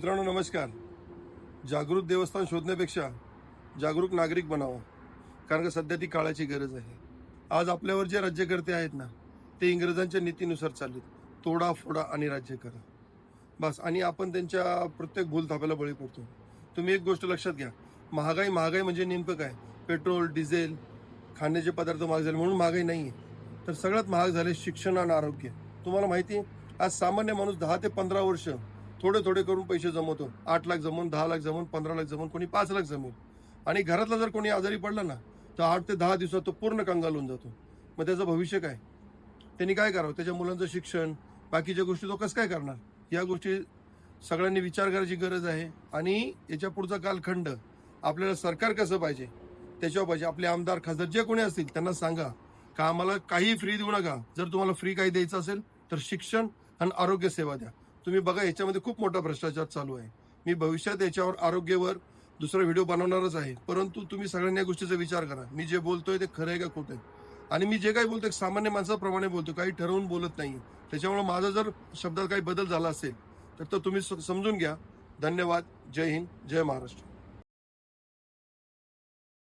मित्रांनो नमस्कार. जागृत देवस्थान शोधण्यापेक्षा जागरूक नागरिक बनावं, कारण का सध्या ती काळाची गरज आहे. आज आपल्यावर जे राज्यकर्ते आहेत ना, ते इंग्रजांच्या नीतीनुसार चाललेत. तोडा फोडा आणि राज्य करा बस. आणि आपण त्यांच्या प्रत्येक भूलथापाला बळी पडतो. तुम्ही एक गोष्ट लक्षात घ्या, महागाई महागाई म्हणजे नेमकं काय? पेट्रोल, डिझेल, खाण्याचे पदार्थ महाग झाले म्हणून महागाई नाहीये. तर सगळ्यात महाग झाले शिक्षण आणि आरोग्य. तुम्हाला माहिती आहे, आज सामान्य माणूस 10 ते 15 वर्ष थोडे थोडे करून पैसे जमवतो. 8 लाख जमवून, 10 लाख जमवून, 15 लाख जमवून, कोणी 5 लाख जमवून. आणि घरातला जर कोणी आजारी पडला ना, तर 8 ते 10 दिवसात तो पूर्ण कंगाल होऊन जातो. मग त्याचं भविष्य काय? त्यांनी काय करावं? त्याच्या मुलांचं शिक्षण, बाकीच्या गोष्टी तो कसं काय करणार? या गोष्टी सगळ्यांनी विचार करायची गरज आहे. आणि याच्या पुढचा कालखंड आपल्याला सरकार कसं पाहिजे त्याच्यावर पाहिजे. आपले आमदार, खासदार जे कोणी असतील त्यांना सांगा का आम्हाला काही फ्री देऊ नका. जर तुम्हाला फ्री काही द्यायचं असेल तर शिक्षण आणि आरोग्य सेवा द्या. तुम्ही बघा, याच्यामध्ये खूप मोठा भ्रष्टाचार चालू आहे. मी भविष्यात याच्यावर आरोग्यावर दुसरा व्हिडिओ बनवणारच आहे. परंतु तुम्ही सगळ्यांनी या गोष्टीचा विचार करा, मी जे बोलतोय ते खरं आहे का खोटं आहे. आणि मी जे काही बोलतोय सामान्य माणसाप्रमाणे बोलतो, काही ठरवून बोलत नाही. त्याच्यामुळे माझा जर शब्दात काही बदल झाला असेल तर तो तुम्ही समजून घ्या. धन्यवाद. जय हिंद, जय महाराष्ट्र.